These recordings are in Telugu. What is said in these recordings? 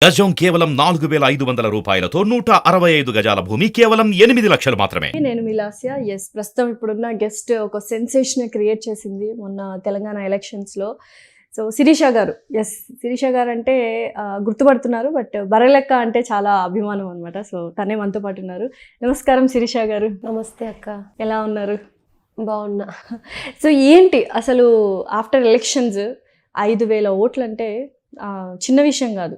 గజం కేవలం 4,500 రూపాయలతో 165 గజాల భూమి కేవలం 8 లక్షలు మాత్రమే. నేను మిలాసియా. ప్రస్తుతం ఇప్పుడున్న గెస్ట్ ఒక సెన్సేషన్ క్రియేట్ చేసింది మొన్న తెలంగాణ ఎలక్షన్స్ లో. సో శిరీష గారు. శిరీష గారు అంటే గుర్తుపడుతున్నారు, బట్ బరలెక్క అంటే చాలా అభిమానం అనమాట. సో తనే మనతో పాటు ఉన్నారు. నమస్కారం శిరీష గారు. నమస్తే అక్క. ఎలా ఉన్నారు? బాగున్నా. సో ఏంటి అసలు ఆఫ్టర్ ఎలక్షన్స్ 5,000 ఓట్లు అంటే చిన్న విషయం కాదు.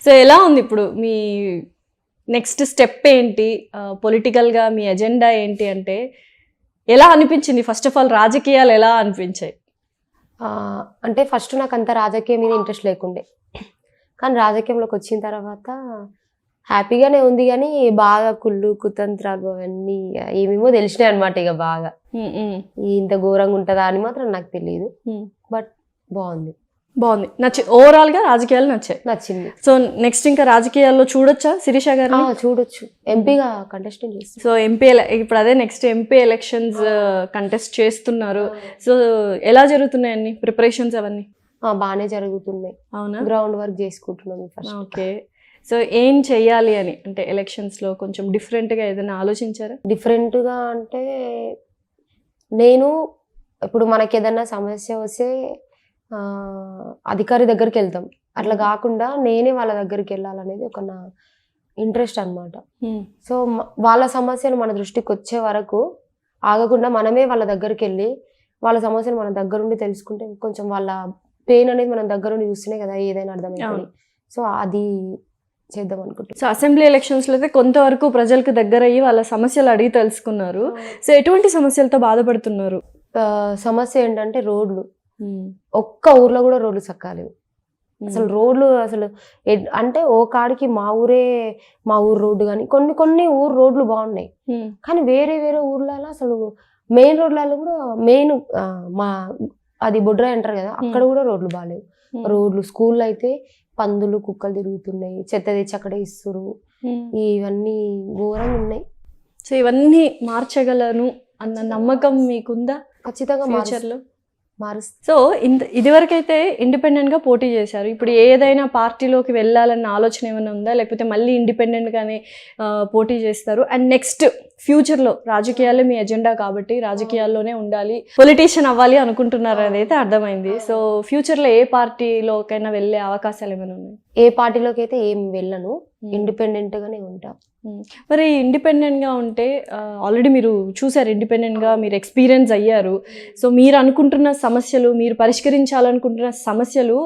సో ఎలా ఉంది ఇప్పుడు మీ నెక్స్ట్ స్టెప్ ఏంటి, పొలిటికల్గా మీ ఎజెండా ఏంటి అంటే ఎలా అనిపించింది? ఫస్ట్ ఆఫ్ ఆల్ రాజకీయాలు ఎలా అనిపించాయి? అంటే ఫస్ట్ నాకు అంత రాజకీయం మీద ఇంట్రెస్ట్ లేకుండే, కానీ రాజకీయంలోకి వచ్చిన తర్వాత హ్యాపీగానే ఉంది. కానీ బాగా కుళ్ళు కుతంత్రాలు అవన్నీ ఏమేమో తెలిసినాయి అనమాట. ఇక బాగా ఇంత ఘోరంగా ఉంటుందా అని మాత్రం నాకు తెలియదు, బట్ బాగుంది. ఓవరాల్గా రాజకీయాలు నచ్చింది. సో నెక్స్ట్ ఇంకా రాజకీయాల్లో చూడొచ్చా శిరీష గారు? చూడొచ్చు. ఎంపీగా కంటెస్టెంట్ చేస్తారు. సో ఎంపీ ఇప్పుడు అదే నెక్స్ట్ ఎంపీ ఎలక్షన్స్ కంటెస్ట్ చేస్తున్నారు. సో ఎలా జరుగుతున్నాయి అన్ని ప్రిపరేషన్స్ అవన్నీ? బాగానే జరుగుతున్నాయి. అవునా? గ్రౌండ్ వర్క్ చేసుకుంటున్నాం ఫస్ట్. ఓకే. సో ఏం చెయ్యాలి అని అంటే ఎలక్షన్స్లో కొంచెం డిఫరెంట్గా ఏదైనా ఆలోచించారా? డిఫరెంట్గా అంటే నేను ఇప్పుడు మనకి ఏదైనా సమస్య వస్తే అధికారి దగ్గరికి వెళ్తాం, అట్లా కాకుండా నేనే వాళ్ళ దగ్గరికి వెళ్ళాలనేది ఒక నా ఇంట్రెస్ట్ అనమాట. సో వాళ్ళ సమస్యలు మన దృష్టికి వచ్చే వరకు ఆగకుండా మనమే వాళ్ళ దగ్గరికి వెళ్ళి వాళ్ళ సమస్యలు మన దగ్గరుండి తెలుసుకుంటే కొంచెం వాళ్ళ పెయిన్ అనేది మనం దగ్గరుండి చూస్తేనే కదా ఏదైనా అర్థమవుతుంది. సో అది చేద్దాం అనుకుంటున్నాను. సో అసెంబ్లీ ఎలక్షన్స్లో అయితే కొంతవరకు ప్రజలకు దగ్గర అయ్యి వాళ్ళ సమస్యలు అడిగి తెలుసుకున్నారు. సో ఎటువంటి సమస్యలతో బాధపడుతున్నారు? సమస్య ఏంటంటే రోడ్లు. ఒక్క ఊర్లో కూడా రోడ్లు చక్కలేవు అసలు. రోడ్లు అసలు అంటే ఓ కాడికి మా ఊరు రోడ్డు కానీ కొన్ని ఊరు రోడ్లు బాగున్నాయి, కానీ వేరే ఊర్లలో అసలు మెయిన్ రోడ్లలో కూడా మా అది బొడ్రాయి అంటారు కదా, అక్కడ కూడా రోడ్లు బాగాలేవు. రోడ్లు స్కూల్లో అయితే పందులు కుక్కలు తిరుగుతున్నాయి, చెత్త తెచ్చి అక్కడే ఇస్తురు, ఇవన్నీ ఘోరంగా ఉన్నాయి. సో ఇవన్నీ మార్చగలను అన్న నమ్మకం మీకుందా? ఖచ్చితంగా ఫ్యూచర్లో మారుస్తుంది. సో ఇదివరకైతే ఇండిపెండెంట్గా పోటీ చేశారు, ఇప్పుడు ఏదైనా పార్టీలోకి వెళ్ళాలన్న ఆలోచన ఏమైనా ఉందా, లేకపోతే మళ్ళీ ఇండిపెండెంట్గానే పోటీ చేస్తారు? అండ్ నెక్స్ట్ ఫ్యూచర్లో రాజకీయాలే మీ ఎజెండా కాబట్టి రాజకీయాల్లోనే ఉండాలి, పొలిటీషియన్ అవ్వాలి అనుకుంటున్నారు, అదైతే అర్థమైంది. సో ఫ్యూచర్లో ఏ పార్టీలోకైనా వెళ్ళే అవకాశాలు ఏమైనా ఉన్నాయి? ఏ పార్టీలోకి అయితే ఏం వెళ్ళను, ఇండిపెండెంట్గానే ఉంటా. మరి ఇండిపెండెంట్గా ఉంటే ఆల్రెడీ మీరు చూసారు, ఇండిపెండెంట్గా మీరు ఎక్స్పీరియన్స్ అయ్యారు. సో మీరు అనుకుంటున్న సమస్యలు, మీరు పరిష్కరించాలనుకుంటున్న సమస్యలు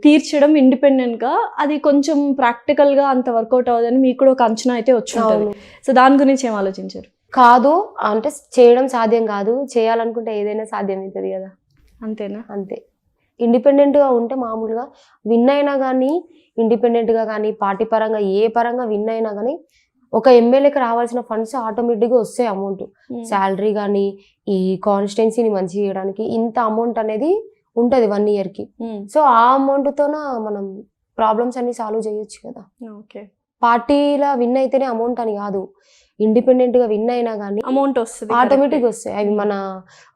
తీర్చడం ఇండిపెండెంట్గా అది కొంచెం ప్రాక్టికల్గా అంత వర్కౌట్ అవ్వదని మీకు కూడా ఒక అంచనా అయితే వచ్చి ఉంటుంది. సో దాని గురించి ఏం ఆలోచించారు? కాదు అంటే చేయడం సాధ్యం కాదు, చేయాలనుకుంటే ఏదైనా సాధ్యం అవుతుంది కదా. అంతేనా? అంతే. ఇండిపెండెంట్గా ఉంటే మామూలుగా విన్ అయినా కానీ, ఇండిపెండెంట్గా కానీ పార్టీ పరంగా ఏ పరంగా విన్ అయినా కానీ ఒక ఎమ్మెల్యేకి రావాల్సిన ఫండ్స్ ఆటోమేటిక్గా వస్తాయి. అమౌంట్ శాలరీ కానీ ఈ కాన్స్టిట్యున్సీని మంచి చేయడానికి ఇంత అమౌంట్ అనేది ఉంటుంది 1 yearకి. సో ఆ అమౌంట్తోన మనం ప్రాబ్లమ్స్ అన్ని సాల్వ్ చేయొచ్చు కదా. ఓకే. పార్టీలా విన్ అయితేనే అమౌంట్ అని కాదు, ఇండిపెండెంట్గా విన్ అయినా కానీ అమౌంట్ వస్తుంది, ఆటోమేటిక్గా వస్తాయి. అవి మన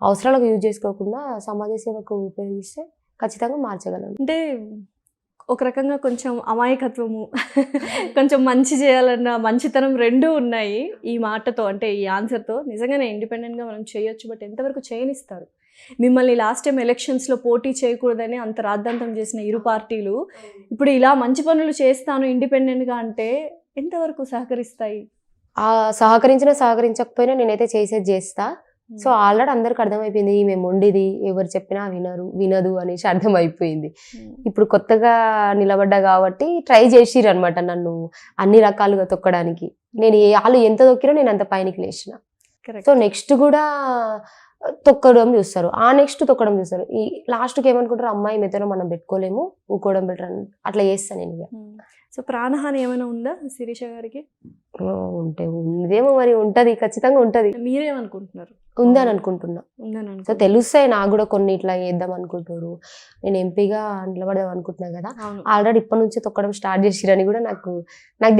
అవసరాలకు యూజ్ చేసుకోకుండా సమాజ సేవకు ఉపయోగిస్తే ఖచ్చితంగా మార్చగలం. అంటే ఒక రకంగా కొంచెం అమాయకత్వము, కొంచెం మంచి చేయాలన్న మంచితనం రెండూ ఉన్నాయి ఈ మాటతో, అంటే ఈ ఆన్సర్తో. నిజంగానే ఇండిపెండెంట్గా మనం చేయొచ్చు, బట్ ఎంతవరకు చేయనిస్తారు? మిమ్మల్ని లాస్ట్ టైం ఎలక్షన్స్లో పోటీ చేయకూడదని అంత రాద్ధాంతం చేసిన ఇరు పార్టీలు ఇప్పుడు ఇలా మంచి పనులు చేస్తాను ఇండిపెండెంట్గా అంటే ఎంతవరకు సహకరిస్తాయి? సహకరించకపోయినా నేనైతే చేసేది చేస్తా. సో ఆల్రెడీ అందరికి అర్థమైపోయింది ఈమె మొండిది, ఎవరు చెప్పినా వినదు అనేసి అర్థమైపోయింది. ఇప్పుడు కొత్తగా నిలబడ్డా కాబట్టి ట్రై చేసిర్రు అనమాట నన్ను అన్ని రకాలుగా తొక్కడానికి. నేను వాళ్ళు ఎంత తొక్కినా నేను అంత పైనకి లేచిన. సో నెక్స్ట్ కూడా తొక్కడం చూస్తారు, ఆ నెక్స్ట్ తొక్కడం చూస్తారు. ఈ లాస్ట్కి ఏమనుకుంటారు, అమ్మాయి మెత్తలో మనం పెట్టుకోలేము, ఊకోవడం బెటర్ అని అట్లా చేస్తాను నేను. సో ప్రాణహాని ఏమైనా ఉందా శిరీష గారికి? ఉంటే ఉందేమో, మరి ఉంటది, ఖచ్చితంగా ఉంటది, మీరేమనుకుంటున్నారు? ఉందని అనుకుంటున్నా. ఉందని సో అనుకుంటున్నారు. తెలుస్తాయి నాకు కూడా కొన్ని ఇట్లా చేద్దాం అనుకుంటారు. నేను ఎంపీగా నిలబడదాం అనుకుంటున్నా కదా, అవును. ఆల్రెడీ ఇప్పటి నుంచే తొక్కడం స్టార్ట్ చేసిరని కూడా నాకు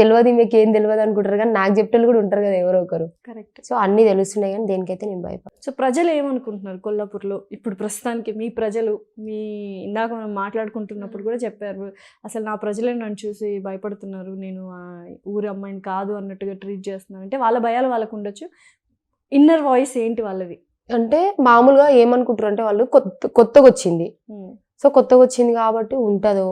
తెలియదు, మీకు ఏం తెలియదు అనుకుంటారు కానీ నాకు చెప్పేళ్ళు కూడా ఉంటారు కదా ఎవరో ఒకరు. కరెక్ట్. సో అన్ని తెలుస్తున్నాయి కానీ దేనికైతే నేను భయపడ. సో ప్రజలు ఏమనుకుంటున్నారు కొల్లాపూర్లో ఇప్పుడు ప్రస్తుతానికి? మీ ప్రజలు, మీ ఇందాక మనం మాట్లాడుకుంటున్నప్పుడు కూడా చెప్పారు, అసలు నా ప్రజలే నన్ను చూసి భయపడుతున్నారు, నేను ఆ ఊరి అమ్మాయిని కాదు అన్నట్టుగా ట్రీట్ చేస్తున్నాను అంటే వాళ్ళ భయాలు వాళ్ళకు ఉండొచ్చు. ఇన్నర్ వాయిస్ ఏంటి వాళ్ళది? అంటే మామూలుగా ఏమనుకుంటారు అంటే వాళ్ళు కొత్తగా వచ్చింది, సో కొత్తగా వచ్చింది కాబట్టి ఉంటుందో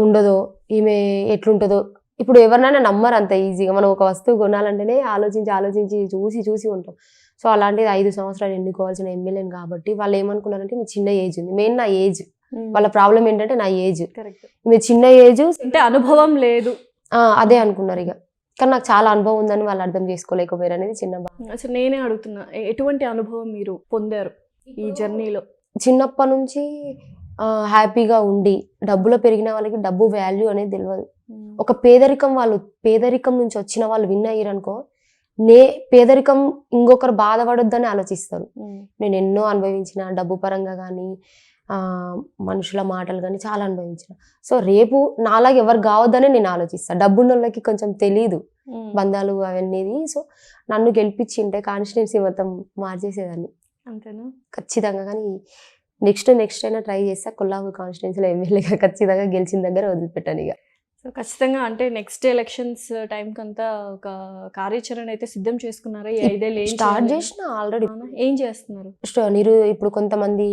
ఉండదో, ఈమె ఎట్లుంటుందో. ఇప్పుడు ఎవరినైనా నమ్మరు అంత ఈజీగా. మనం ఒక వస్తువు కొనాలంటేనే ఆలోచించి చూసి ఉంటాం. సో అలాంటిది 5 సంవత్సరాలు ఎన్నుకోవాల్సిన ఎమ్మెల్యేని కాబట్టి వాళ్ళు ఏమనుకున్నారంటే మీ చిన్న ఏజ్ ఉంది, మెయిన్ నా ఏజ్. వాళ్ళ ప్రాబ్లం ఏంటంటే నా ఏజ్, కరెక్ట్. మీ చిన్న ఏజ్ అంటే అనుభవం లేదు, అదే అనుకున్నారు ఇక. కానీ నాకు చాలా అనుభవం ఉందని వాళ్ళు అర్థం చేసుకోలేకపోయారు అనేది చిన్న బాధ. అసలు నేనే అడుగుతున్నా, ఎటువంటి అనుభవం మీరు పొందారు ఈ జర్నీలో? చిన్నప్పటి నుంచి హ్యాపీగా ఉండి డబ్బులో పెరిగిన వాళ్ళకి డబ్బు వాల్యూ అనేది తెలియదు. ఒక పేదరికం నుంచి వచ్చిన వాళ్ళు విన్ అయ్యారనుకో, పేదరికం ఇంకొకరు బాధపడొద్దని ఆలోచిస్తారు. నేను ఎన్నో అనుభవించిన, డబ్బు పరంగా కానీ మనుషుల మాటలు కానీ చాలా అనుభవించిన. సో రేపు నాలాగా ఎవరు కావద్దనే నేను ఆలోచిస్తాను. డబ్బున్న వాళ్ళకి కొంచెం తెలీదు బంధాలు అవన్నీ. సో నన్ను గెలిపించింటే కాన్స్టిట్యున్సీ మొత్తం మార్చేసేదాన్ని అంతేనా? ఖచ్చితంగా. కానీ నెక్స్ట్ అయినా ట్రై చేస్తా. కొల్లాపూర్ కాన్స్టిట్యున్సీలో ఎమ్మెల్యేగా ఖచ్చితంగా గెలిచిన దగ్గర వదిలిపెట్టాను ఇక. సో ఖచ్చితంగా అంటే నెక్స్ట్ ఎలక్షన్స్ టైంకి అంతా ఒక కార్యాచరణ అయితే సిద్ధం చేసుకున్నారా? ఈ 5 ఏళ్ళు స్టార్ట్ చేసిన ఆల్రెడీ. ఏం చేస్తున్నారు? మీరు ఇప్పుడు కొంతమంది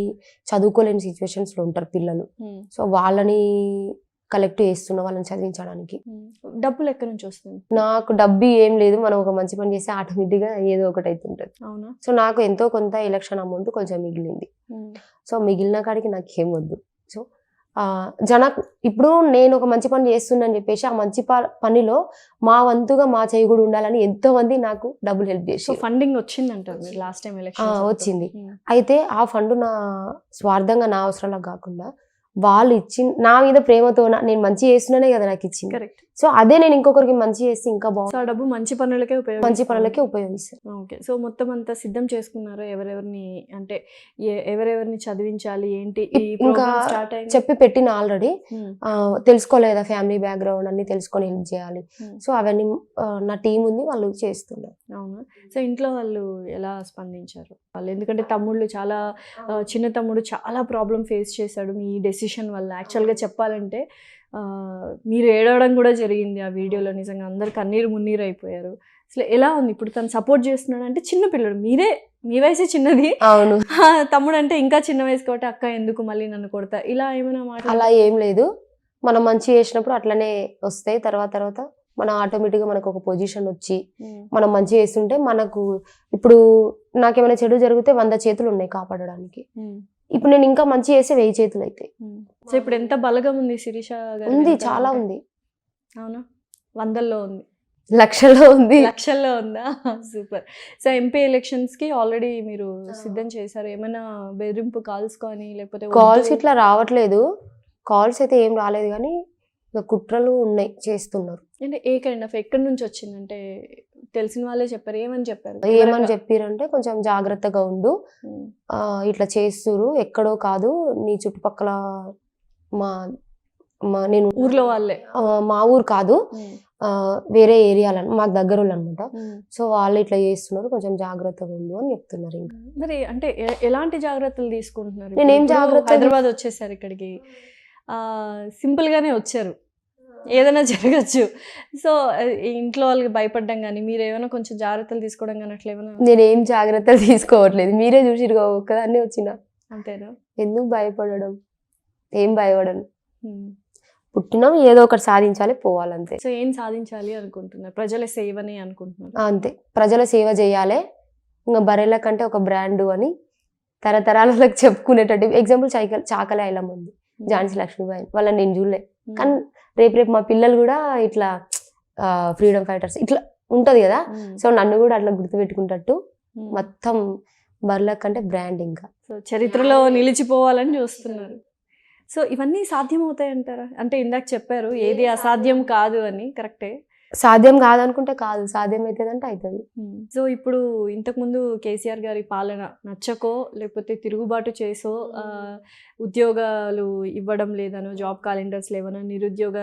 చదువుకోలేని సిచ్యువేషన్స్ లో ఉంటారు పిల్లలు, సో వాళ్ళని కలెక్ట్ చేస్తున్నా, వాళ్ళని చదివించడానికి. డబ్బులు ఎక్కడి నుంచి వస్తుంది? నాకు డబ్బు ఏం లేదు, మనం ఒక మంచి పని చేస్తే ఆటోమేటిక్ గా ఏదో ఒకటి అవుతుంటది. అవునా? సో నాకు ఎంతో కొంత ఎలక్షన్ అమౌంట్ కొంచెం మిగిలింది. సో మిగిలిన కాడికి నాకు ఏం వద్దు. సో ఇప్పుడు నేను ఒక మంచి పని చేస్తున్నాను చెప్పేసి ఆ మంచి పనిలో మా వంతుగా మా చేయి కూడా ఉండాలని ఎంతో మంది నాకు డబ్బులు హెల్ప్ చేసి. ఫండింగ్ వచ్చిందంటారు మీరు లాస్ట్ టైం ఎలక్షన్? వచ్చింది. అయితే ఆ ఫండ్ నా స్వార్థంగా నా అవసరాలకు కాకుండా వాళ్ళు నా మీద ప్రేమతో నేను మంచి చేస్తున్నానే కదా నాకు ఇచ్చింది. కరెక్ట్. సో అదే నేను ఇంకొకరికి మంచి చేస్తే ఇంకా బాగుంది. ఆ డబ్బు మంచి పనులకే ఉపయోగిస్తాను. ఓకే. సో మొత్తం అంతా సిద్ధం చేసుకున్నారు, ఎవరెవరిని చదివించాలి ఏంటి? ఇంకా చెప్పి పెట్టిన ఆల్రెడీ. తెలుసుకోలేదా ఫ్యామిలీ బ్యాక్గ్రౌండ్ అన్ని తెలుసుకొని హెల్ప్ చేయాలి. సో అవన్నీ నా టీం ఉంది, వాళ్ళు చేస్తున్నారు. అవునా? సో ఇంట్లో వాళ్ళు ఎలా స్పందించారు? వాళ్ళు ఎందుకంటే తమ్ముళ్ళు చాలా చిన్న తమ్ముడు చాలా ప్రాబ్లం ఫేస్ చేశాడు మీ డెసిషన్ వల్ల. యాక్చువల్గా చెప్పాలంటే మీరు ఏడవడం కూడా జరిగింది ఆ వీడియోలో. నిజంగా అందరు కన్నీరు మున్నీరు అయిపోయారు. అసలు ఎలా ఉంది ఇప్పుడు? తను సపోర్ట్ చేస్తున్నాడు అంటే చిన్న పిల్లడు, మీ వయసే చిన్నది. అవును. తమ్ముడు అంటే ఇంకా చిన్న వయసు కాబట్టి అక్క ఎందుకు మళ్ళీ నన్ను కొడతా ఇలా ఏమైనా మాట? అలా ఏం లేదు, మనం మంచి చేసినప్పుడు అట్లనే వస్తాయి. తర్వాత మనం ఆటోమేటిక్గా మనకు ఒక పొజిషన్ వచ్చి మనం మంచి చేస్తుంటే మనకు ఇప్పుడు నాకేమైనా చెడు జరిగితే 100 చేతులు ఉన్నాయి కాపాడడానికి. ఇప్పుడు నేను ఇంకా మంచి చేస్తే 1000 చేతులు అవుతాయి. సో ఇప్పుడు ఎంత బలగం ఉంది శిరీష గారు? ఉంది, చాలా ఉంది. అవునా? 100లో ఉంది, లక్షల్లో ఉందా? సూపర్. సో ఎంపీ ఎలక్షన్స్ కి ఆల్రెడీ మీరు సిద్ధం చేశారు. ఏమైనా బెదిరింపు కాల్స్ కానీ లేకపోతే? కాల్స్ ఇట్లా రావట్లేదు, కాల్స్ అయితే ఏం రాలేదు, కానీ కుట్రలు ఉన్నాయి, చేస్తున్నారు. అంటే ఏ కైండ్ ఆఫ్, ఎక్కడి నుంచి వచ్చిందంటే తెలిసిన వాళ్ళే చెప్పారు? ఏమని చెప్పారంటే కొంచెం జాగ్రత్తగా ఉండు, ఇట్లా చేస్తురు, ఎక్కడో కాదు నీ చుట్టుపక్కల నేను ఊర్లో వాళ్ళే, మా ఊరు కాదు వేరే ఏరియాలను మాకు దగ్గర వాళ్ళు అనమాట. సో వాళ్ళు ఇట్లా చేస్తున్నారు, కొంచెం జాగ్రత్తగా ఉండు అని చెప్తున్నారు. ఇంకా మరి అంటే ఎలాంటి జాగ్రత్తలు తీసుకుంటున్నారు? నేనేం జాగ్రత్త, హైదరాబాద్ వచ్చేసారు ఇక్కడికి, సింపుల్ గానే వచ్చారు, ఏదైనా జరగచ్చు. సో ఇంట్లో వాళ్ళకి భయపడ్డం కానీ మీరు ఏమైనా కొంచెం జాగ్రత్తలు తీసుకోవడం కానీ అట్లా ఏమైనా? నేనేం జాగ్రత్తలు తీసుకోవట్లేదు, మీరే చూసిరు ఒక్కదాన్ని వచ్చిన. అంతేనా? ఎందుకు భయపడడం, ఏం భయపడను. పుట్టినాం, ఏదో ఒకటి సాధించాలి, పోవాలంతే. సో ఏం సాధించాలి అనుకుంటున్నారు? ప్రజల సేవని అనుకుంటున్నారు? అంతే, ప్రజల సేవ చేయాలి. ఇంకా బర్రెల కంటే ఒక బ్రాండ్ అని తరతరాలకు చెప్పుకునేటట్టు. ఎగ్జాంపుల్ చాకలి ఐలమ్మ ఉంది, ఝాన్సీ లక్ష్మీబాయి, వాళ్ళని నేను చూడలే, కానీ రేపు మా పిల్లలు కూడా ఇట్లా ఫ్రీడమ్ ఫైటర్స్ ఇట్లా ఉంటది కదా. సో నన్ను కూడా అట్లా గుర్తుపెట్టుకుంటట్టు మొత్తం బర్రెల కంటే బ్రాండ్ ఇంకా సో చరిత్రలో నిలిచిపోవాలని చూస్తున్నారు. సో ఇవన్నీ సాధ్యం అవుతాయి అంటారా? అంటే ఇందాక చెప్పారు ఏది అసాధ్యం కాదు అని, కరెక్టే. సాధ్యం కాదనుకుంటే కాదు, సాధ్యం అవుతుందంటే అవుతుంది. సో ఇప్పుడు ఇంతకుముందు కేసీఆర్ గారి పాలన నచ్చకో లేకపోతే తిరుగుబాటు చేసో ఉద్యోగాలు ఇవ్వడం లేదనో, జాబ్ క్యాలెండర్స్ లేవనో, నిరుద్యోగ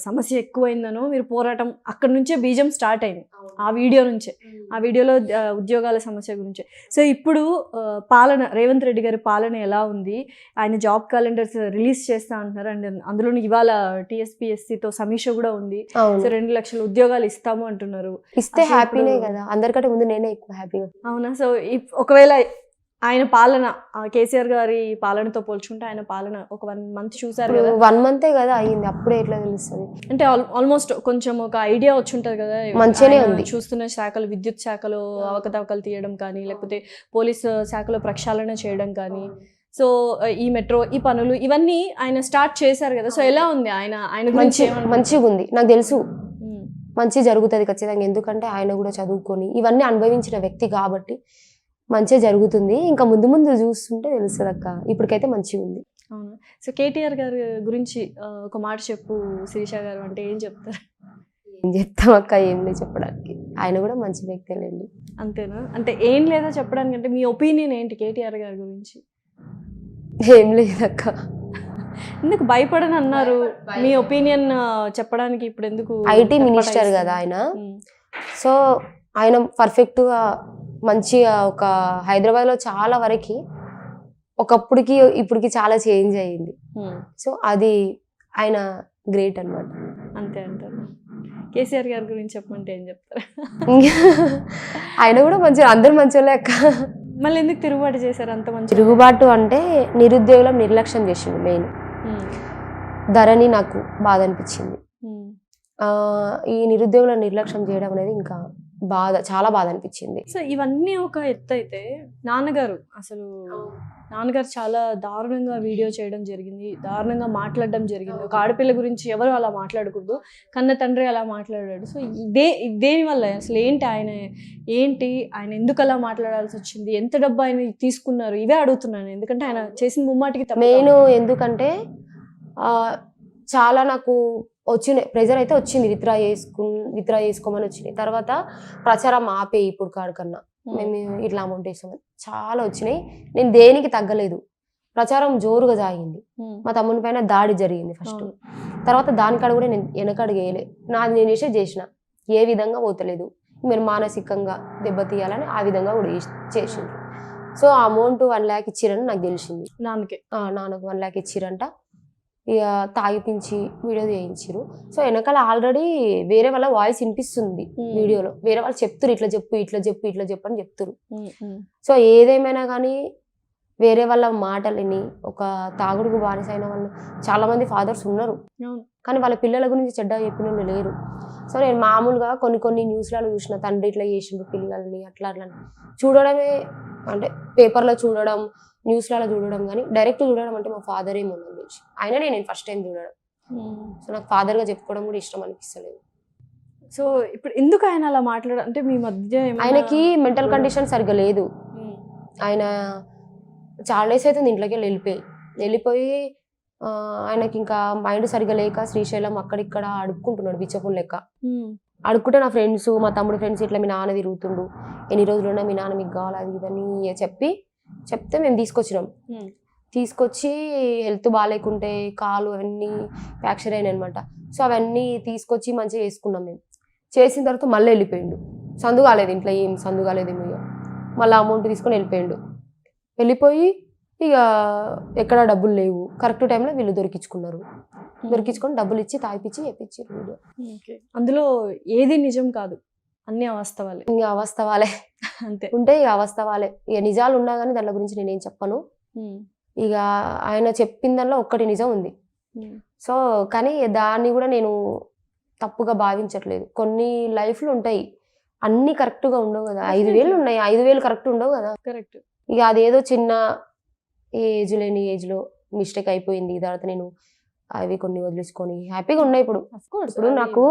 సమస్య ఎక్కువైందనో మీరు పోరాటం అక్కడ నుంచే బీజం స్టార్ట్ అయింది, ఆ వీడియో నుంచే. ఆ వీడియోలో ఉద్యోగాల సమస్య గురించే. సో ఇప్పుడు పాలన, రేవంత్ రెడ్డి గారి పాలన ఎలా ఉంది? ఆయన జాబ్ క్యాలెండర్స్ రిలీజ్ చేస్తా అంటున్నారు. అండ్ అందులో ఇవాళ టీఎస్పీఎస్సీతో సమీక్ష కూడా ఉంది. సో 2 లక్షల ఉద్యోగాలు ఇస్తాము అంటున్నారు. ఇస్తే హ్యాపీనే కదా, అందరికంటే ముందు నేనే ఎక్కువ హ్యాపీగా. అవునా? సో ఒకవేళ ఆయన పాలన కేసీఆర్ గారి పాలనతో పోల్చుకుంటే ఆయన పాలన ఒక 1 మంత్ చూసారు కదా, 1 మంతే కదా అయ్యింది, అప్పుడే ఎట్లా తెలుస్తుంది? అంటే ఆల్మోస్ట్ కొంచెం ఒక ఐడియా వచ్చి ఉంటుంది కదా. మంచిగానే ఆయన ఉంది. చూస్తున్న శాఖలు, విద్యుత్ శాఖలో అవకతవకలు తీయడం కానీ, లేకపోతే పోలీసు శాఖలో ప్రక్షాళన చేయడం కానీ, సో ఈ మెట్రో, ఈ పనులు ఇవన్నీ ఆయన స్టార్ట్ చేశారు కదా. సో ఎలా ఉంది ఆయన గురించి? మంచిగా ఉంది, నాకు తెలుసు మంచి జరుగుతుంది ఖచ్చితంగా. ఎందుకంటే ఆయన కూడా చదువుకొని ఇవన్నీ అనుభవించిన వ్యక్తి కాబట్టి మంచిగా జరుగుతుంది. ఇంకా ముందు ముందు చూస్తుంటే తెలుస్తుంది అక్క, ఇప్పటికైతే మంచిగా ఉంది. అవును. సో కేటీఆర్ గారి గురించి ఒక మాట చెప్పు శిరీష గారు, అంటే ఏం చెప్తారు? ఏం చెప్తాం అక్క, ఏం లేదు చెప్పడానికి, ఆయన కూడా మంచి వ్యక్తి లేండి. అంతేనా? అంటే ఏం లేదా చెప్పడానికి, అంటే మీ ఒపీనియన్ ఏంటి కేటీఆర్ గారి గురించి? ఏం లేదక్క. ఎందుకు భయపడని అన్నారు? మీ ఒపీనియన్ చెప్పడానికి ఇప్పుడు ఎందుకు? ఐటీ మినిస్టర్ కదా ఆయన. సో ఆయన పర్ఫెక్ట్గా మంచిగా ఒక హైదరాబాద్లో చాలా వరకు ఒకప్పటికి ఇప్పటికి చాలా చేంజ్ అయ్యింది. సో అది ఆయన గ్రేట్ అన్నమాట. అంతే అంటారు. కేసీఆర్ గారి గురించి చెప్పమంటే ఏం చెప్తారు? ఆయన కూడా మంచిగా, అందరు మంచి అక్క. మళ్ళీ ఎందుకు తిరుగుబాటు చేశారు అంత మంచి? తిరుగుబాటు అంటే నిరుద్యోగుల నిర్లక్ష్యం చేసింది మెయిన్. ధరని నాకు బాధ అనిపించింది. ఈ నిరుద్యోగుల నిర్లక్ష్యం చేయడం అనేది ఇంకా బాధ, చాలా బాధ అనిపించింది. సో ఇవన్నీ ఒక ఎత్తు అయితే, నాన్నగారు చాలా దారుణంగా వీడియో చేయడం జరిగింది, దారుణంగా మాట్లాడడం జరిగింది. ఒక ఆడపిల్ల గురించి ఎవరు అలా మాట్లాడకూడదు, కన్న తండ్రి అలా మాట్లాడాడు. సో దేనివల్ల అసలు ఏంటి ఆయన ఎందుకు అలా మాట్లాడాల్సి వచ్చింది? ఎంత డబ్బు ఆయన తీసుకున్నారు? ఇవే అడుగుతున్నాను, ఎందుకంటే ఆయన చేసిన ముమ్మాటికి మెయిన్. ఎందుకంటే చాలా నాకు వచ్చిన ప్రెజర్ అయితే వచ్చింది, విత్డ్రా చేసుకోమని వచ్చినాయి. తర్వాత ప్రచారం ఆపే ఇప్పుడు కాడికన్నా మేము ఇట్లా అమౌంట్ వేసామని చాలా వచ్చినాయి. నేను దేనికి తగ్గలేదు, ప్రచారం జోరుగా సాగింది. మా తమ్ముని పైన దాడి జరిగింది ఫస్ట్, తర్వాత దానికాడ కూడా నేను వెనకడుగు వేయలే, నాది నేను చేసిన ఏ విధంగా పోతలేదు, మీరు మానసికంగా దెబ్బతీయాలని ఆ విధంగా కూడా చేసిండ్రు. సో ఆ అమౌంట్ 1 lakh ఇచ్చిరని నాకు తెలిసింది. నాన్నకు 1 lakh ఇచ్చిరంట. ఇక తాగిపించి వీడియో చేయించారు. సో వెనకాల ఆల్రెడీ వేరే వాళ్ళ వాయిస్ వినిపిస్తుంది వీడియోలో, వేరే వాళ్ళు చెప్తారు ఇట్లా చెప్పు అని చెప్తారు. సో ఏదేమైనా కానీ వేరే వాళ్ళ మాటలని, ఒక తాగుడుకు బానిసైన వాళ్ళు చాలా మంది ఫాదర్స్ ఉన్నారు, కానీ వాళ్ళ పిల్లల గురించి చెడ్డ చెప్పిన వాళ్ళు లేరు. సో నేను మామూలుగా కొన్ని న్యూస్లలో చూసిన, తండ్రి ఇట్లా చేసిండు పిల్లల్ని అట్లా చూడడమే, అంటే పేపర్లో చూడడం, న్యూస్లలో చూడడం, కానీ డైరెక్ట్ చూడడం అంటే మా ఫాదర్ ఏమో తెలిసి అయినా నేను ఫస్ట్ టైం చూడడం. సో నాకు ఫాదర్గా చెప్పుకోవడం కూడా ఇష్టం అనిపిస్తలేదు. సో ఇప్పుడు ఎందుకు ఆయన అలా అంటే మీ మధ్య ఆయనకి మెంటల్ కండిషన్ సరిగ్గా లేదు. ఆయన చాలా డేస్ అయితే ఇంట్లోకి వెళ్ళిపోయి ఆయనకి ఇంకా మైండ్ సరిగ్గా లేక శ్రీశైలం అక్కడిక్కడ అడుక్కుంటున్నాడు, బిచ్చపుల్ లెక్క అడుక్కుంటే. నా ఫ్రెండ్స్, మా తమ్ముడు ఫ్రెండ్స్ ఇట్లా మీ నాన్న తిరుగుతుండు, ఎన్ని రోజులున్నా మీ నాన్న మీకు కావాలి అది ఇదని చెప్తే మేము తీసుకొచ్చి హెల్త్ బాగాలేకుంటే కాలు అవన్నీ ఫ్రాక్చర్ అయినాయి అనమాట. సో అవన్నీ తీసుకొచ్చి మంచిగా చేసుకున్నాం. మేము చేసిన తర్వాత మళ్ళీ వెళ్ళిపోయిండు, సందు కాలేదు ఇంట్లో, ఏం సందు కాలేదేమో. ఇక మళ్ళీ అమౌంట్ తీసుకొని వెళ్ళిపోయి ఇక ఎక్కడ డబ్బులు లేవు, కరెక్ట్ టైంలో వీళ్ళు దొరికించుకొని డబ్బులు ఇచ్చి తాగిపించి చెప్పించారు వీడియో. అందులో ఏది నిజం కాదు, అన్ని అవాస్తవాలే. ఇంకా అవాస్తవాలే అంతే ఉంటే ఇక అవాస్తవాలే. ఇక నిజాలు ఉన్నా కానీ దాని గురించి నేనేం చెప్పను. ఇక ఆయన చెప్పిన దానిలో ఒక్కటి నిజం ఉంది. సో కానీ దాన్ని కూడా నేను తప్పుగా భావించట్లేదు. కొన్ని లైఫ్లు ఉంటాయి, అన్ని కరెక్ట్గా ఉండవు కదా. 5,000 ఉన్నాయి, 5,000 కరెక్ట్ ఉండవు కదా. కరెక్ట్. ఇక అదేదో చిన్న ఏజ్లో మిస్టేక్ అయిపోయింది, తర్వాత నేను అవి కొన్ని వదిలేసుకొని హ్యాపీగా ఉన్నాయి ఇప్పుడు. Of course, ఇప్పుడు అది- నాకు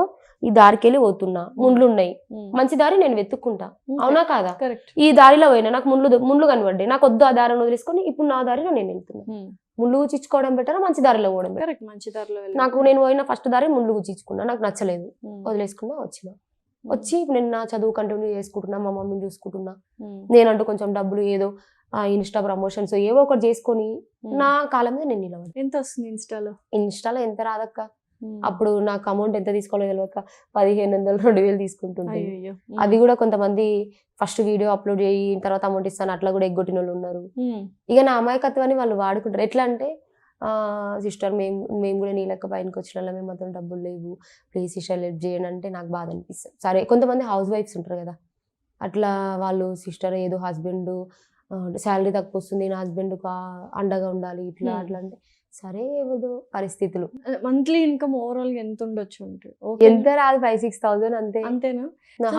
ఈ దారికి వెళ్ళి పోతున్నా, ముండ్లు ఉన్నాయి, మంచి దారి నేను వెతుక్కుంటా, అవునా కాదా? కరెక్ట్. ఈ దారిలో పోయినా నాకు ముండ్లు కనబడ్డాయి, నాకు వద్దు ఆ దారిని వదిలేసుకొని ఇప్పుడు నా దారిలో నేను వెళ్తున్నా. ముండ్లు గుచ్చించుకోవడం బెటర్, మంచి దారిలో పోవడం బెటర్. కరెక్ట్, మంచి దారిలో నాకు నేను పోయిన ఫస్ట్ దారి ముండ్లు గుచ్చించుకున్నా, నాకు నచ్చలేదు, వదిలేసుకున్నా, వచ్చిన. వచ్చి ఇప్పుడు నేను నా చదువు కంటిన్యూ చేసుకుంటున్నా, మా మమ్మీని చూసుకుంటున్నా, నేనంటూ కొంచెం డబ్బులు ఏదో ఇన్స్టా ప్రమోషన్స్ ఏవో ఒకటి చేసుకొని నా కాలం మీద నేను నిలబడి. ఎంత వస్తుంది ఇన్స్టాలో ఎంత రాదక్క, అప్పుడు నాకు అమౌంట్ ఎంత తీసుకోవాలో తెలియక 1500 2000 తీసుకుంటుంటే, అది కూడా కొంతమంది ఫస్ట్ వీడియో అప్లోడ్ చేయి తర్వాత అమౌంట్ ఇస్తాను అట్లా కూడా ఎగ్గొట్టిన వాళ్ళు ఉన్నారు. ఇక నా అమాయకత్వాన్ని వాళ్ళు వాడుకుంటారు. ఎట్లా అంటే సిస్టర్ మేము కూడా నీ లెక్క పైనకి వచ్చిన మేము మాత్రం డబ్బులు లేవు, ప్లీజ్ సిస్టర్ హెల్ప్ చేయండి అంటే నాకు బాధ అనిపిస్తుంది. సరే కొంతమంది హౌస్ వైఫ్స్ ఉంటారు కదా, అట్లా వాళ్ళు సిస్టర్ ఏదో హస్బెండ్ శాలరీ తక్కువ వస్తుంది, నా హస్బెండ్ అండగా ఉండాలి ఇట్లా అట్లా అంటే సరే ఏదో పరిస్థితులు. మంత్లీ ఇన్కమ్ ఓవరాల్ గా ఎంత ఉండొచ్చు అంటే ఎంత రాదు 5,000-6,000 అంతే. అంతేనా?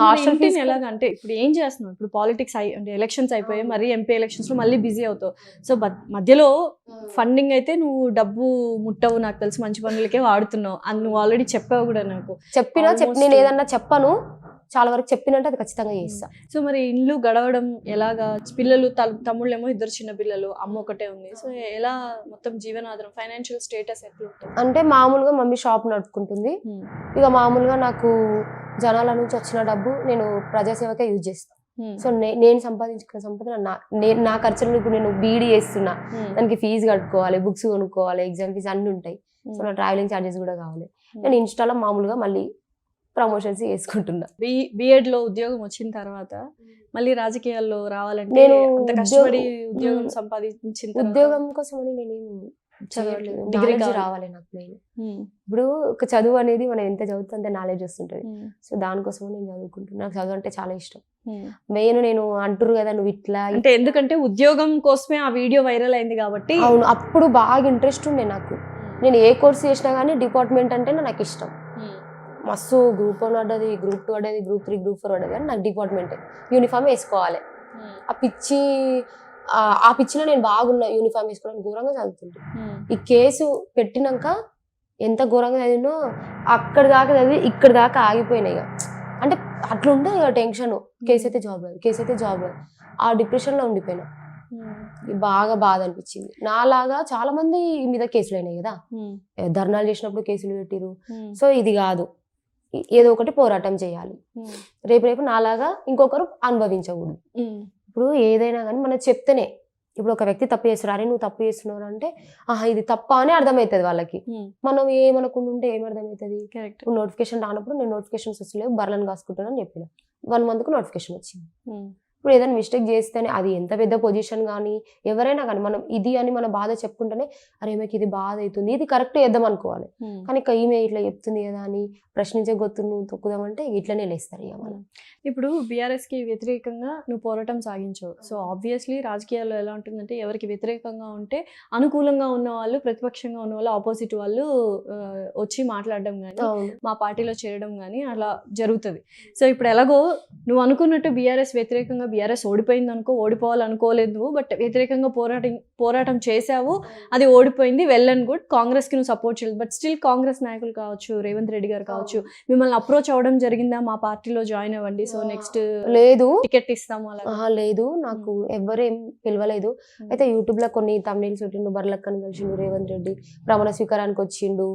హాస్టల్ ఫీజు ఎలాగా అంటే ఇప్పుడు ఏం చేస్తున్నావు, ఇప్పుడు పాలిటిక్స్ అంటే ఎలక్షన్స్ అయిపోయాయి, మరి ఎంపీ ఎలక్షన్స్ లో మళ్ళీ బిజీ అవుతావు. సో మధ్యలో ఫండింగ్ అయితే నువ్వు డబ్బు ముట్టవు నాకు తెలిసి, మంచి పనులకే వాడుతున్నావు అని నువ్వు ఆల్రెడీ చెప్పావు కూడా నాకు. నేను ఏదన్నా చెప్పను, చాలా వరకు చెప్పినంటే అది ఖచ్చితంగా చేస్తా. సో మరి ఇల్లు గడవడం ఎలాగా? పిల్లలు తమ్ముళ్ళేమో 2 చిన్న పిల్లలు, అమ్మ ఒకటే ఉంది. సో ఎలా మొత్తం జీవనాధారం, ఫైనాన్షియల్ స్టేటస్ ఎట్లా ఉంటుంది? అంటే మామూలుగా మమ్మీ షాప్ నడుపుకుంటుంది, ఇక మామూలుగా నాకు జనాల నుంచి వచ్చిన డబ్బు నేను ప్రజాసేవకే యూజ్ చేస్తాను. సో నేను సంపాదించుకున్న సంపద నా ఖర్చులు. ఇప్పుడు నేను బీడీ చేస్తున్నా, దానికి ఫీజు కట్టుకోవాలి, బుక్స్ కొనుక్కోవాలి, ఎగ్జామ్ ఫీజు అన్ని ఉంటాయి. సో నా ట్రావెలింగ్ ఛార్జెస్ కూడా కావాలి. నేను ఇన్స్టాలో మామూలుగా మళ్ళీ ప్రమోషన్స్ చేసుకుంటున్నా. బిఎడ్ లో ఉద్యోగం వచ్చిన తర్వాత మళ్ళీ రాజకీయాల్లో రావాలంటే నేను కష్టపడి ఉద్యోగం సంపాదించిన ఉద్యోగం కోసం అని నేనేం చదవట్లేదు, డిగ్రీ రావాలి నాకు మెయిన్. ఇప్పుడు ఒక చదువు అనేది మనం ఎంత చదువుతా అంత నాలెడ్జ్ వస్తుంటది. సో దానికోసం నేను చదువుకుంటున్నా, నాకు చదువు అంటే చాలా ఇష్టం. మెయిన్ నేను అంటారు కదా నువ్వు ఇట్లా అంటే, ఎందుకంటే ఉద్యోగం కోసమే ఆ వీడియో వైరల్ అయింది కాబట్టి. అవును, అప్పుడు బాగా ఇంట్రెస్ట్ ఉండే నాకు. నేను ఏ కోర్స్ చేసినా కానీ డిపార్ట్మెంట్ అంటే నాకు ఇష్టం. మస్తు గ్రూప్ 1 పడ్డది, గ్రూప్ 2 పడ్డది, గ్రూప్ 3 గ్రూప్ 4 పడ్డది, కానీ నాకు డిపార్ట్మెంట్ యూనిఫామ్ వేసుకోవాలి. ఆ పిచ్చిలో నేను బాగున్నా, యూనిఫామ్ వేసుకోవడానికి ఘోరంగా చదువుతుంటే. ఈ కేసు పెట్టినాక ఎంత ఘోరంగా చదివినో అక్కడి దాకా చదివి ఇక్కడ దాకా ఆగిపోయినాయి. అంటే అట్లుంటే ఇక టెన్షన్, కేసు అయితే జాబ్ రాదు, కేసు అయితే జాబ్ రాదు, ఆ డిప్రెషన్లో ఉండిపోయినా. బాగా బాధ అనిపించింది. నాలాగా చాలా మంది మీద కేసులు అయినాయి కదా, ధర్నాలు చేసినప్పుడు కేసులు పెట్టిరు. సో ఇది కాదు, ఏదో ఒకటి పోరాటం చేయాలి. రేపు నాలాగా ఇంకొకరు అనుభవించకూడదు. ఇప్పుడు ఏదైనా కానీ మనం చెప్తేనే, ఇప్పుడు ఒక వ్యక్తి తప్పు చేస్తున్నారు, అరే నువ్వు తప్పు చేస్తున్నావు అంటే ఇది తప్ప అని అర్థమవుతుంది వాళ్ళకి. మనం ఏమనుకుంటుంటే ఉంటే ఏమర్థమవుతుంది? నోటిఫికేషన్ రానప్పుడు నేను నోటిఫికేషన్స్ వస్తలేవు, బర్లను కాసుకుంటానని చెప్పిన 1 month నోటిఫికేషన్ వచ్చింది. ఇప్పుడు ఏదైనా మిస్టేక్ చేస్తేనే, అది ఎంత పెద్ద పొజిషన్ కానీ ఎవరైనా కానీ మనం ఇది అని మన బాధ చెప్పుకుంటేనే అరే ఈమెకి ఇది బాధ అవుతుంది, ఇది కరెక్ట్ చేద్దాం అనుకోవాలి. కానీ ఈమె ఇట్లా చెప్తుంది కదా అని ప్రశ్నించే గొంతును తొక్కుదామంటే ఇట్లనే లేస్తారు ఇక మనం. ఇప్పుడు బీఆర్ఎస్ కి వ్యతిరేకంగా నువ్వు పోరాటం సాగించావు. సో ఆబ్వియస్లీ రాజకీయాల్లో ఎలా ఉంటుందంటే, ఎవరికి వ్యతిరేకంగా ఉంటే అనుకూలంగా ఉన్న వాళ్ళు, ప్రతిపక్షంగా ఉన్న వాళ్ళు, ఆపోజిట్ వాళ్ళు వచ్చి మాట్లాడడం కానీ, మా పార్టీలో చేరడం కానీ అలా జరుగుతుంది. సో ఇప్పుడు ఎలాగో నువ్వు అనుకున్నట్టు బీఆర్ఎస్ వ్యతిరేకంగా, బీఆర్ఎస్ ఓడిపోయింది అనుకో, ఓడిపోవాలనుకోలేదు, బట్ వ్యతిరేకంగా పోరాటం చేసావు, అది ఓడిపోయింది, వెల్ అండ్ గుడ్. కాంగ్రెస్ కి నువ్వు సపోర్ట్ చేయలేదు, బట్ స్టిల్ కాంగ్రెస్ నాయకులు కావచ్చు, రేవంత్ రెడ్డి గారు కావచ్చు, మిమ్మల్ని అప్రోచ్ అవ్వడం జరిగిందా, మా పార్టీలో జాయిన్ అవ్వండి, సో నెక్స్ట్ లేదు టికెట్ ఇస్తాము అలా? లేదు, నాకు ఎవరేం పిలవలేదు. అయితే యూట్యూబ్ లో కొన్ని తమ్నైల్స్ పెట్టిండు, బర్లక్కని కలిసిండు రేవంత్ రెడ్డి, ప్రమాణ స్వీకారానికి వచ్చిండు,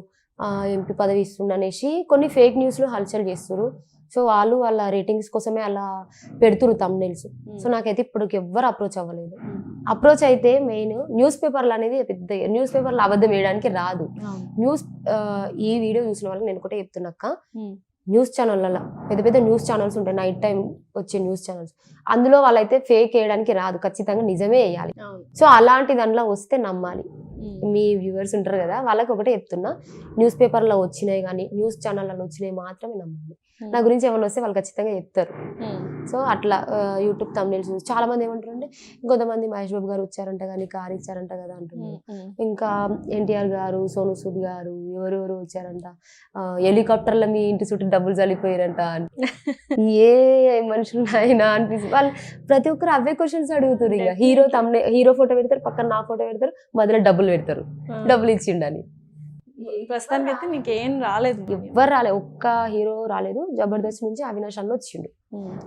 ఎంపీ పదవి ఇస్తుండ అనేసి కొన్ని ఫేక్ న్యూస్లు హల్చల్ చేస్తారు. సో వాళ్ళు వాళ్ళ రేటింగ్స్ కోసమే అలా పెడుతురు తమ్నైల్స్. సో నాకైతే ఇప్పటికి ఎవ్వరు అప్రోచ్ అవ్వలేదు. అప్రోచ్ అయితే మెయిన్ న్యూస్ పేపర్లు అనేది పెద్ద, న్యూస్ పేపర్లు అబద్ధం వేయడానికి రాదు. ఈ వీడియో చూసిన వాళ్ళకి నేను ఒకటే చెప్తున్నాక, న్యూస్ ఛానళ్ళ పెద్ద న్యూస్ ఛానల్స్ ఉంటాయి, నైట్ టైం వచ్చే న్యూస్ ఛానల్స్, అందులో వాళ్ళైతే ఫేక్ వేయడానికి రాదు, ఖచ్చితంగా నిజమే వేయాలి. సో అలాంటి దాంట్లో వస్తే నమ్మాలి. మీ వ్యూవర్స్ ఉంటారు కదా, వాళ్ళకి ఒకటే చెప్తున్నా, న్యూస్ పేపర్లో వచ్చినాయి కానీ న్యూస్ ఛానళ్ళలో వచ్చినాయి మాత్రమే నమ్మాలి. నా గురించి ఏమైనా వస్తే వాళ్ళు ఖచ్చితంగా చెప్తారు. సో అట్లా యూట్యూబ్ తమ్నైల్స్ చూసి చాలా మంది ఏమంటారు అంటే, ఇంకొంతమంది మహేష్ బాబు గారు వచ్చారంట కానీ కారు ఇచ్చారంట కదా అంటున్నారు, ఇంకా ఎన్టీఆర్ గారు, సోను సూద్ గారు, ఎవరెవరు వచ్చారంట, హెలికాప్టర్లో మీ ఇంటి చుట్టూ డబ్బులు చల్లిపోయారంట అని. ఏ మనుషులు అయినా అనిపిస్తుంది. వాళ్ళు ప్రతి ఒక్కరు అవే క్వశ్చన్స్ అడుగుతారు. ఇక హీరో ఫోటో పెడతారు, పక్కన నా ఫోటో పెడతారు, మధ్యలో డబ్బులు పెడతారు, డబ్బులు ఇచ్చిండని. ప్రస్తుతానికి అయితే మీకు ఏం రాలేదు. ఎవ్వరు రాలేదు, ఒక్క హీరో రాలేదు. జబర్దస్త్ నుంచి అవినాష్ అన్న వచ్చిండు.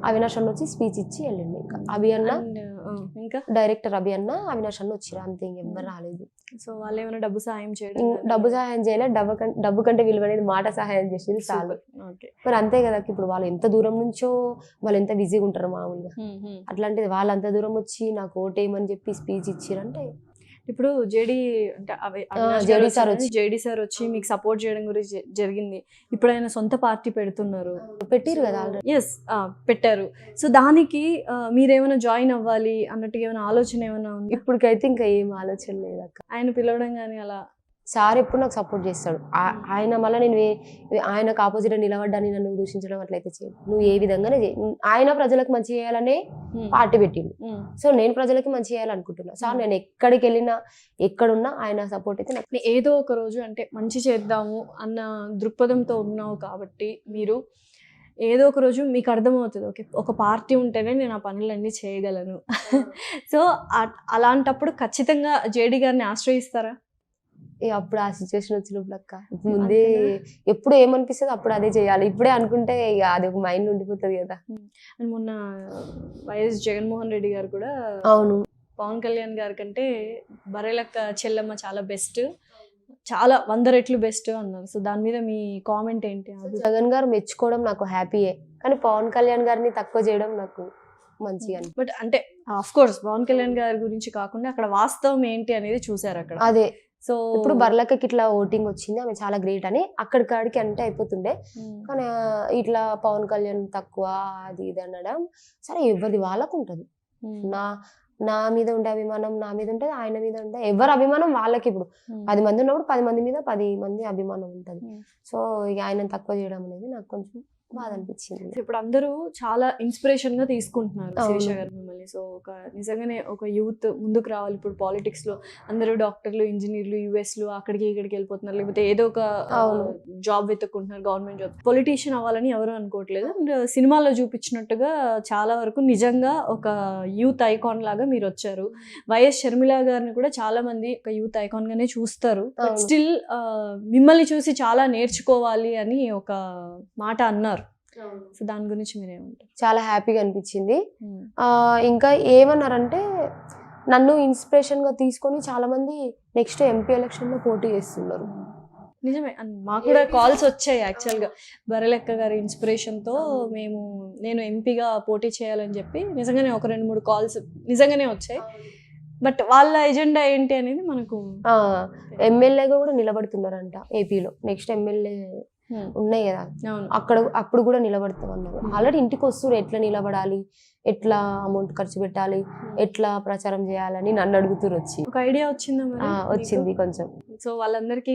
అవినాష్ అన్న వచ్చి స్పీచ్ ఇచ్చి వెళ్ళిండు. ఇంకా అభి అన్న, ఇంకా డైరెక్టర్ అభి అన్న, అవినాష్ అన్న వచ్చిరు, అంతే. ఇంకెవ్వరు రాలేదు. సో వాళ్ళు ఏమైనా డబ్బు సాయం చేయడం, డబ్బు సహాయం చేయలేదు. డబ్బు కంటే విలువైనది మాట సహాయం చేసింది చాలు. మరి అంతే కదా, ఇప్పుడు వాళ్ళు ఎంత దూరం నుంచో వాళ్ళు ఎంత బిజీగా ఉంటారు మామూలుగా. అట్లాంటిది వాళ్ళు అంత దూరం వచ్చి నాకు ఓటేయమని చెప్పి స్పీచ్ ఇచ్చిరంటే. ఇప్పుడు జేడి అంటే జేడి సార్ వచ్చి మీకు సపోర్ట్ చేయడం గురించి జరిగింది. ఇప్పుడు ఆయన సొంత పార్టీ పెడుతున్నారు, పెట్టిరు కదా ఆల్రెడీ. ఎస్ పెట్టారు. సో దానికి మీరేమైనా జాయిన్ అవ్వాలి అన్నట్టుగా ఏమైనా ఆలోచన ఏమైనా ఉంది? ఇప్పటికైతే ఇంకా ఏం ఆలోచన లేదు అక్క. ఆయన పిలవడం కానీ అలా సార్ ఎప్పుడు నాకు సపోర్ట్ చేస్తాడు. ఆయన మళ్ళీ నేను ఆయనకు ఆపోజిట్ నిలబడ్డాని నన్ను దూషించడం అట్లయితే చేయదు. నువ్వు ఏ విధంగానే చేయి. ఆయన ప్రజలకు మంచి చేయాలనే పార్టీ పెట్టిండు. సో నేను ప్రజలకి మంచి చేయాలనుకుంటున్నా. సార్ నేను ఎక్కడికి వెళ్ళినా ఎక్కడున్నా ఆయన సపోర్ట్ అయితే నాకు. ఏదో ఒక రోజు అంటే మంచి చేద్దాము అన్న దృక్పథంతో ఉన్నావు కాబట్టి మీరు ఏదో ఒక రోజు మీకు అర్థమవుతుంది, ఓకే ఒక పార్టీ ఉంటేనే నేను ఆ పనులన్నీ చేయగలను. సో అలాంటప్పుడు ఖచ్చితంగా జేడి గారిని ఆశ్రయిస్తారా? అప్పుడు ఆ సిచ్యువేషన్ వచ్చినప్పుడు అక్క ముందే ఎప్పుడు ఏమనిపిస్తుంది అప్పుడు అదే చేయాలి. ఇప్పుడే అనుకుంటే ఇక అది ఒక మైండ్ ఉండిపోతుంది కదా. మొన్న వైఎస్ జగన్మోహన్ రెడ్డి గారు కూడా అవును పవన్ కళ్యాణ్ గారి కంటే బర్రెలక్క చెల్లెమ్మ చాలా బెస్ట్, చాలా 100 రెట్లు బెస్ట్ అన్నారు. సో దాని మీద మీ కామెంట్ ఏంటి? జగన్ గారు మెచ్చుకోవడం నాకు హ్యాపీయే, కానీ పవన్ కళ్యాణ్ గారిని తక్కువ చేయడం నాకు మంచిగా. బట్ అంటే ఆఫ్ కోర్స్ పవన్ కళ్యాణ్ గారి గురించి కాకుండా అక్కడ వాస్తవం ఏంటి అనేది చూసారు అక్కడ. అదే సో ఇప్పుడు బర్లకి ఇట్లా ఓటింగ్ వచ్చింది, ఆమె చాలా గ్రేట్ అని అక్కడికాడికి అంటే అయిపోతుండే. కానీ ఇట్లా పవన్ కళ్యాణ్ తక్కువ అది ఇది అనడం సరే, ఎవరిది వాళ్ళకు ఉంటుంది. నా మీద ఉండే అభిమానం నా మీద ఉంటుంది, ఆయన మీద ఉంటే ఎవరి అభిమానం వాళ్ళకి. ఇప్పుడు 10 మంది ఉన్నప్పుడు 10 మంది మీద 10 మంది అభిమానం ఉంటుంది. సో ఇక ఆయన తక్కువ చేయడం అనేది నాకు కొంచెం బాధ అనిపించింది. ఇప్పుడు అందరూ చాలా ఇన్స్పిరేషన్ గా తీసుకుంటున్నారు శిరీష గారు మిమ్మల్ని. సో ఒక నిజంగానే ఒక యూత్ ముందుకు రావాలి. ఇప్పుడు పాలిటిక్స్ లో అందరూ డాక్టర్లు, ఇంజనీర్లు, యుఎస్లు అక్కడికి ఇక్కడికి వెళ్ళిపోతున్నారు, లేకపోతే ఏదో ఒక జాబ్ వెతుక్కుంటున్నారు, గవర్నమెంట్ జాబ్. పొలిటీషియన్ అవ్వాలని ఎవరు అనుకోవట్లేదు. అండ్ సినిమాలో చూపించినట్టుగా చాలా వరకు నిజంగా ఒక యూత్ ఐకాన్ లాగా మీరు వచ్చారు. వైఎస్ షర్మిల గారిని కూడా చాలా మంది ఒక యూత్ ఐకాన్ గానే చూస్తారు. బట్ స్టిల్ మిమ్మల్ని చూసి చాలా నేర్చుకోవాలి అని ఒక మాట అన్నారు. సో దాని గురించి మీరేమంటారు? చాలా హ్యాపీగా అనిపించింది. ఇంకా ఏమన్నారంటే నన్ను ఇన్స్పిరేషన్ గా తీసుకొని చాలా మంది నెక్స్ట్ ఎంపీ ఎలక్షన్ లో పోటీ చేస్తున్నారు. నిజమే, మాకు కూడా కాల్స్ వచ్చాయి. యాక్చువల్గా బర్రెలక్క గారి ఇన్స్పిరేషన్తో నేను ఎంపీగా పోటీ చేయాలని చెప్పి నిజంగానే ఒక 2-3 కాల్స్ నిజంగానే వచ్చాయి. బట్ వాళ్ళ ఎజెండా ఏంటి అనేది మనకు. ఎమ్మెల్యేగా కూడా నిలబడుతున్నారంట ఏపీలో. నెక్స్ట్ ఎమ్మెల్యే ఉన్నాయి కదా అప్పుడు కూడా నిలబడతామన్నారు. ఆల్రెడీ ఇంటికి వస్తున్నారు, ఎట్లా నిలబడాలి, ఎట్లా అమౌంట్ ఖర్చు పెట్టాలి, ఎట్లా ప్రచారం చేయాలని నన్ను అడుగుతున్నారు. వచ్చి ఒక ఐడియా వచ్చిందా? వచ్చింది కొంచెం. సో వాళ్ళందరికీ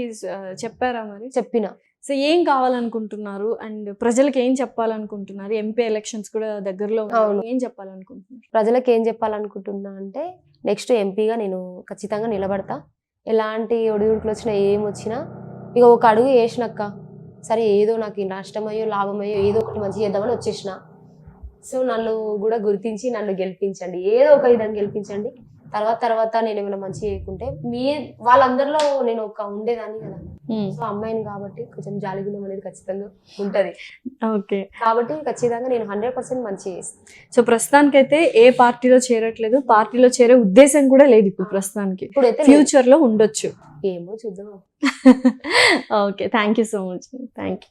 చెప్పారా మరి? చెప్పిన. సో ఏం కావాలనుకుంటున్నారు అండ్ ప్రజలకు ఏం చెప్పాలనుకుంటున్నారు? ఎంపీ ఎలక్షన్స్ కూడా దగ్గరలో ఏం చెప్పాలనుకుంటున్నారు? ప్రజలకు ఏం చెప్పాలనుకుంటున్నా అంటే నెక్స్ట్ ఎంపీగా నేను ఖచ్చితంగా నిలబడతా. ఎలాంటి ఒడిదుడుకులు వచ్చినా ఏం వచ్చినా ఇక ఒక అడుగు వేసినాక సరే, ఏదో నాకు నష్టమయ్యో లాభమయ్యో ఏదో ఒకటి మంచి చేద్దామని వచ్చేసిన. సో నన్ను కూడా గుర్తించి నన్ను గెలిపించండి, ఏదో ఒక విధంగా గెలిపించండి. తర్వాత నేను ఏమైనా మంచి చేయకుంటే వాళ్ళందరిలో నేను ఒక ఉండేదాన్ని కదా. సో అమ్మాయిని కాబట్టి కొంచెం జాలిగుణం అనేది ఖచ్చితంగా ఉంటది. ఓకే, కాబట్టి ఖచ్చితంగా నేను 100% మంచి చేస్తాను. సో ప్రస్తుతానికైతే ఏ పార్టీలో చేరట్లేదు, పార్టీలో చేరే ఉద్దేశం కూడా లేదు ఇప్పుడు ప్రస్తుతానికి. ఇప్పుడైతే ఫ్యూచర్ లో ఉండొచ్చు, ఏమో చూద్దాం. Okay, thank you so much. Thank you.